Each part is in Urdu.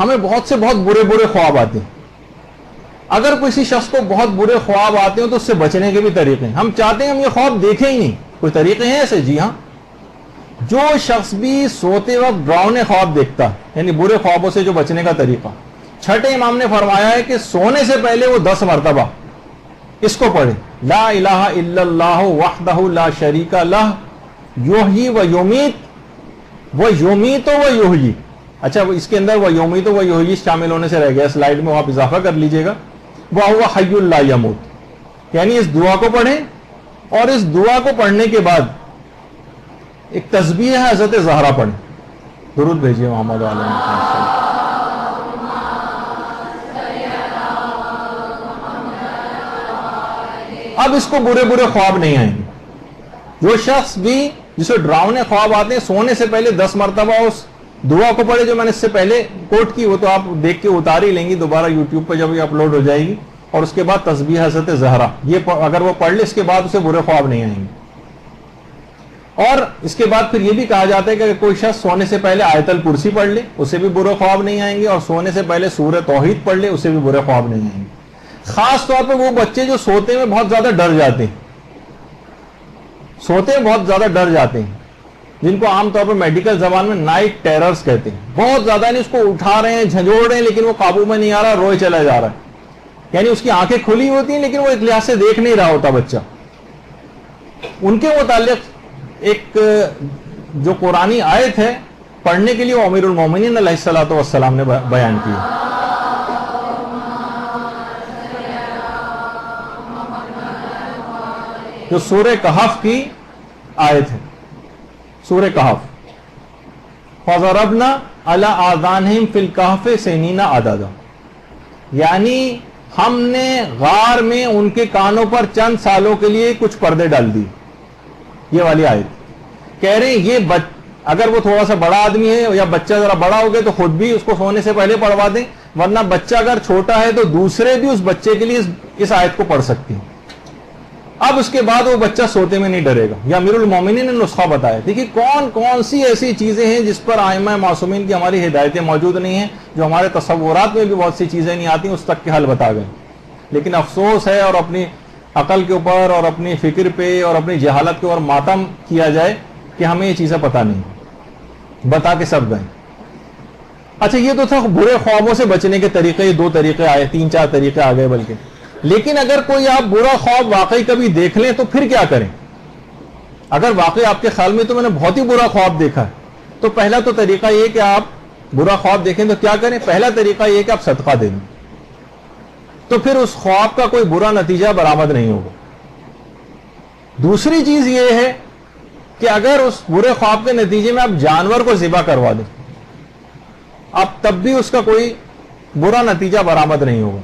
ہمیں بہت سے بہت برے برے خواب آتے ہیں. اگر کسی شخص کو بہت برے خواب آتے ہیں تو اس سے بچنے کے بھی طریقے ہیں. ہم چاہتے ہیں ہم یہ خواب دیکھیں ہی نہیں. کوئی طریقے ہیں ایسے؟ جی ہاں. جو شخص بھی سوتے وقت ڈراؤنے خواب دیکھتا ہے, یعنی برے خوابوں سے جو بچنے کا طریقہ, چھٹے امام نے فرمایا ہے کہ سونے سے پہلے وہ 10 مرتبہ اس کو پڑھے, لا الہ الا اللہ وحدہ لا شریک لہ یحیی و یمیت و یمیت و یحیی. اچھا, اس کے اندر وہ یمیت و یحیی شامل ہونے سے رہ گیا, سلائیڈ میں آپ اضافہ کر لیجئے گا. وہو حی لا یموت, یعنی اس دعا کو پڑھیں, اور اس دعا کو پڑھنے کے بعد ایک تسبیح ہے حضرت زہرا پڑھیں. درود بھیجیے محمد علیہ وسلم. اب اس کو برے برے خواب نہیں آئیں گے. جو شخص بھی جسے ڈراؤنے خواب آتے ہیں سونے سے پہلے 10 مرتبہ اس دعا کو پڑھے جو میں نے اس سے پہلے کوٹ کی, وہ تو آپ دیکھ کے اتار ہی لیں گی دوبارہ یوٹیوب پہ جب یہ اپلوڈ ہو جائے گی. اور اس کے بعد تسبیح حضرت زہرا, یہ اگر وہ پڑھ لے اس کے بعد اسے برے خواب نہیں آئیں گے. اور اس کے بعد پھر یہ بھی کہا جاتا ہے کہ کوئی شخص سونے سے پہلے آیت الکرسی پڑھ لے اسے بھی برے خواب نہیں آئیں گے, اور سونے سے پہلے سورہ توحید پڑھ لے اسے بھی برے خواب نہیں آئیں گے. خاص طور پہ وہ بچے جو سوتے میں بہت زیادہ ڈر جاتے ہیں, سوتے بہت زیادہ ڈر جاتے ہیں, جن کو عام طور پر میڈیکل زبان میں نائٹ ٹیررز کہتے ہیں. بہت زیادہ نہیں, اس کو اٹھا رہے ہیں, جھنجھوڑ رہے ہیں, لیکن وہ قابو میں نہیں آ رہا, روئے چلا جا رہا ہے. یعنی اس کی آنکھیں کھلی ہوتی ہیں لیکن وہ ایک لحاظ سے دیکھ نہیں رہا ہوتا بچہ. ان کے متعلق ایک جو قرآنی آیت ہے پڑھنے کے لیے وہ امیر المومنین علیہ الصلوۃ والسلام نے بیان کی. جو سورہ کہف کی آیت ہے, سورہ کہف, فَضَرَبْنَا عَلَىٰ آذَانِهِمْ فِي الْكَهْفِ سِنِينَ عَدَدًا, یعنی ہم نے غار میں ان کے کانوں پر چند سالوں کے لیے کچھ پردے ڈال دی. یہ والی آیت کہہ رہے ہیں یہ اگر وہ تھوڑا سا بڑا آدمی ہے یا بچہ ذرا بڑا ہو گیا تو خود بھی اس کو سونے سے پہلے پڑھوا دیں, ورنہ بچہ اگر چھوٹا ہے تو دوسرے بھی اس بچے کے لیے اس آیت کو پڑھ سکتے ہیں. اب اس کے بعد وہ بچہ سوتے میں نہیں ڈرے گا. یہ امیر المومنین نے نسخہ بتایا. دیکھیے کون کون سی ایسی چیزیں ہیں جس پر ائمہ معصومین کی ہماری ہدایتیں موجود نہیں ہیں, جو ہمارے تصورات میں بھی بہت سی چیزیں نہیں آتی, اس تک کے حل بتا گئے. لیکن افسوس ہے, اور اپنی عقل کے اوپر اور اپنی فکر پہ اور اپنی جہالت کے اوپر ماتم کیا جائے کہ ہمیں یہ چیزیں پتہ نہیں, بتا کے سب گئے. اچھا, یہ تو تھا برے خوابوں سے بچنے کے طریقے. یہ 2 طریقے آئے, 3-4 طریقے آ گئے بلکہ. لیکن اگر کوئی آپ برا خواب واقعی کبھی دیکھ لیں تو پھر کیا کریں؟ اگر واقعی آپ کے خیال میں تو میں نے بہت ہی برا خواب دیکھا ہے, تو پہلا تو طریقہ یہ کہ آپ برا خواب دیکھیں تو کیا کریں؟ پہلا طریقہ یہ کہ آپ صدقہ دیں, تو پھر اس خواب کا کوئی برا نتیجہ برآمد نہیں ہوگا. دوسری چیز یہ ہے کہ اگر اس برے خواب کے نتیجے میں آپ جانور کو ذبح کروا دیں, اب تب بھی اس کا کوئی برا نتیجہ برآمد نہیں ہوگا.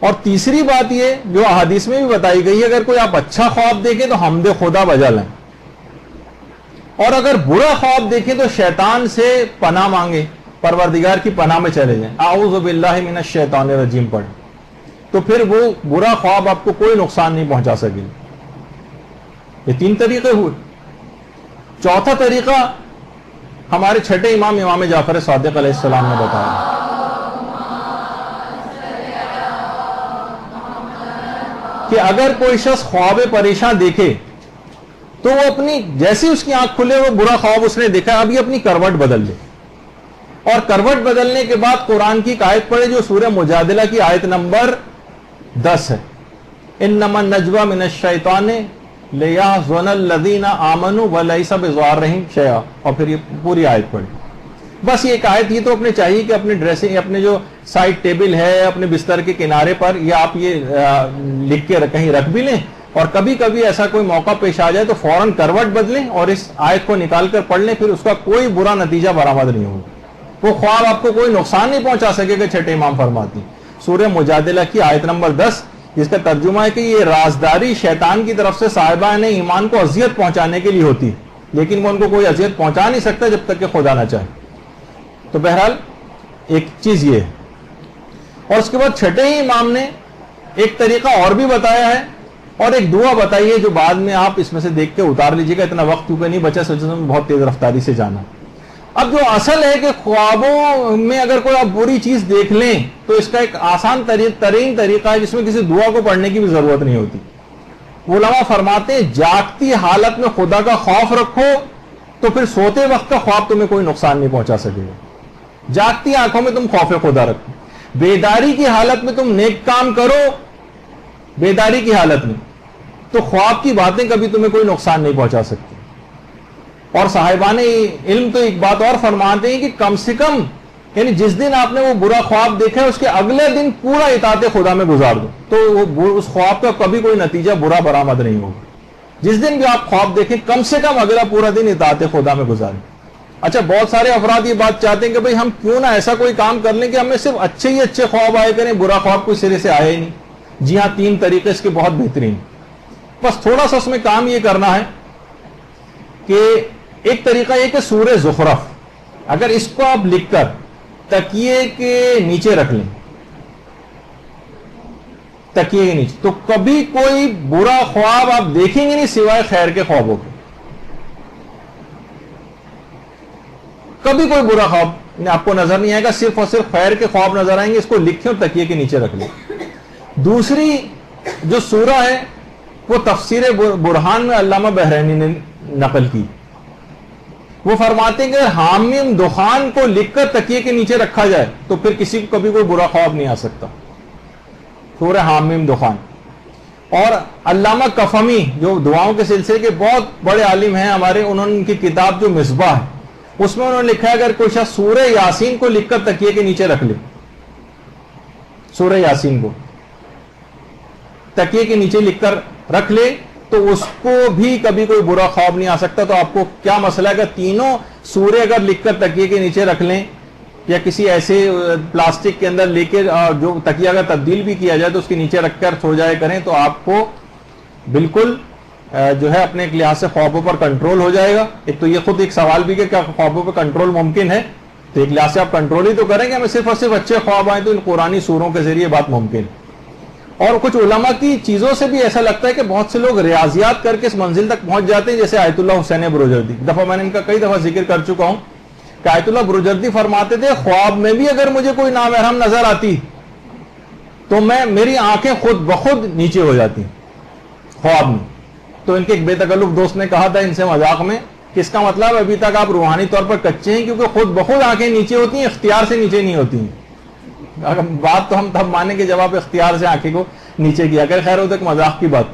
اور تیسری بات یہ جو احادیث میں بھی بتائی گئی ہے, اگر کوئی آپ اچھا خواب دیکھیں تو حمد خدا بجا لیں, اور اگر برا خواب دیکھیں تو شیطان سے پناہ مانگے, پروردگار کی پناہ میں چلے جائیں, اعوذ باللہ من الشیطان الرجیم پڑھیں, تو پھر وہ برا خواب آپ کو کوئی نقصان نہیں پہنچا سکے. یہ 3 طریقے ہوئے. چوتھا طریقہ ہمارے چھٹے امام جعفر صادق علیہ السلام نے بتایا. کہ اگر کوئی شخص خواب پریشان دیکھے تو وہ اپنی جیسی اس کی آنکھ کھلے وہ برا خواب اس نے دیکھا, اب یہ اپنی کروٹ بدل لے, اور کروٹ بدلنے کے بعد قرآن کی ایک آیت پڑھے جو سورہ مجادلہ کی آیت نمبر 10 ہے, انما النجوى من الشیطان لیحزن الذین آمنوا ولیس بضارہم شیئا, اور پھر یہ پوری آیت پڑھی. بس یہ ایک آیت, یہ تو اپنے چاہیے کہ اپنے ڈریسنگ, اپنے جو سائڈ ٹیبل ہے اپنے بستر کے کنارے پر, یا آپ یہ لکھ کے کہیں رکھ بھی لیں, اور کبھی کبھی ایسا کوئی موقع پیش آ جائے تو فوراً کروٹ بدلیں اور اس آیت کو نکال کر پڑھ لیں, پھر اس کا کوئی برا نتیجہ برآمد نہیں ہوگا. وہ خواب آپ کو کوئی نقصان نہیں پہنچا سکے گا. چھٹے امام فرماتی سورہ مجادلہ کی آیت نمبر 10, جس کا ترجمہ ہے کہ یہ رازداری شیطان کی طرف سے صاحبان ایمان کو اذیت پہنچانے کے لیے ہوتی ہے, لیکن وہ ان کو کوئی اذیت پہنچا نہیں سکتا جب تک کہ خدا نہ چاہے. تو بہرحال ایک چیز یہ ہے. اور اس کے بعد چھٹے ہی امام نے ایک طریقہ اور بھی بتایا ہے, اور ایک دعا بتائی ہے جو بعد میں آپ اس میں سے دیکھ کے اتار لیجیے گا, اتنا وقت کیونکہ نہیں بچا, سوچا میں بہت تیز رفتاری سے جانا. اب جو اصل ہے کہ خوابوں میں اگر کوئی آپ بری چیز دیکھ لیں تو اس کا ایک آسان ترین طریقہ ہے جس میں کسی دعا کو پڑھنے کی بھی ضرورت نہیں ہوتی. علماء فرماتے ہیں جاگتی حالت میں خدا کا خوف رکھو تو پھر سوتے وقت کا خواب تمہیں کوئی نقصان نہیں پہنچا سکے گا. جاگتی آنکھوں میں تم خوف خدا رکھو, بیداری کی حالت میں تم نیک کام کرو, بیداری کی حالت میں, تو خواب کی باتیں کبھی تمہیں کوئی نقصان نہیں پہنچا سکتی. اور صاحبان علم تو ایک بات اور فرماتے ہیں کہ کم سے کم یعنی جس دن آپ نے وہ برا خواب دیکھا ہے اس کے اگلے دن پورا اطاعت خدا میں گزار دو تو اس خواب کا کبھی کوئی نتیجہ برا برآمد نہیں ہوگا. جس دن بھی آپ خواب دیکھیں کم سے کم اگلا پورا دن اطاعت خدا میں گزاریں. اچھا, بہت سارے افراد یہ بات چاہتے ہیں کہ بھئی ہم کیوں نہ ایسا کوئی کام کر لیں کہ ہمیں صرف اچھے ہی اچھے خواب آئے کریں, برا خواب کوئی سرے سے آئے ہی نہیں. جی ہاں, 3 طریقے اس کے بہت بہترین. بس تھوڑا سا اس میں کام یہ کرنا ہے کہ ایک طریقہ یہ کہ سورہ زخرف اگر اس کو آپ لکھ کر تکیے کے نیچے رکھ لیں, تکیے کے نیچے, تو کبھی کوئی برا خواب آپ دیکھیں گے نہیں سوائے خیر کے خوابوں کے. کبھی کوئی برا خواب آپ کو نظر نہیں آئے گا, صرف اور صرف خیر کے خواب نظر آئیں گے. اس کو لکھیں اور تکیے کے نیچے رکھ لیں. دوسری جو سورہ ہے وہ تفسیر برہان میں علامہ بحرینی نے نقل کی. وہ فرماتے ہیں کہ اگر حامیم دخان کو لکھ کر تکیے کے نیچے رکھا جائے تو پھر کسی کو کبھی کوئی برا خواب نہیں آ سکتا. سورہ حامیم دخان. اور علامہ کفمی جو دعاؤں کے سلسلے کے بہت بڑے عالم ہیں ہمارے, انہوں نے ان کی کتاب جو مصباح ہے اس میں انہوں نے لکھا ہے اگر کوئی شخص سورہ یاسین کو لکھ کر تکیے کے نیچے رکھ لے, سورہ یاسین کو تکیے کے نیچے لکھ کر رکھ لے تو اس کو بھی کبھی کوئی برا خواب نہیں آ سکتا. تو آپ کو کیا مسئلہ ہے کہ تینوں سورے اگر لکھ کر تکیے کے نیچے رکھ لیں یا کسی ایسے پلاسٹک کے اندر لے کے جو تکیہ اگر تبدیل بھی کیا جائے تو اس کے نیچے رکھ کر سو جائے کریں تو آپ کو بالکل جو ہے اپنے ایک لحاظ سے خوابوں پر کنٹرول ہو جائے گا. ایک تو یہ خود ایک سوال بھی کہ کیا خوابوں پر کنٹرول ممکن ہے, تو ایک لحاظ سے آپ کنٹرول ہی تو کریں گے. ہمیں صرف اور صرف اچھے خواب آئیں تو ان قرآنی سوروں کے ذریعے بات ممکن ہے. اور کچھ علماء کی چیزوں سے بھی ایسا لگتا ہے کہ بہت سے لوگ ریاضیات کر کے اس منزل تک پہنچ جاتے ہیں, جیسے آیت اللہ حسین بروجردی. دفعہ میں نے ان کا کئی دفعہ ذکر کر چکا ہوں کہ آیت اللہ بروجردی فرماتے تھے خواب میں بھی اگر مجھے کوئی نامحرم نظر آتی تو میری آنکھیں خود بخود نیچے ہو جاتی خواب میں. تو ان کے ایک بے تکلف دوست نے کہا تھا ان سے مذاق میں کہ اس کا مطلب ابھی تک آپ روحانی طور پر کچے ہیں, کیونکہ خود بخود آنکھیں نیچے ہوتی ہیں, اختیار سے نیچے نہیں ہوتی ہیں. بات تو ہم تب مانیں کہ جب آپ اختیار سے آنکھیں کو نیچے کیا. اگر خیر ہو تو ایک مذاق کی بات.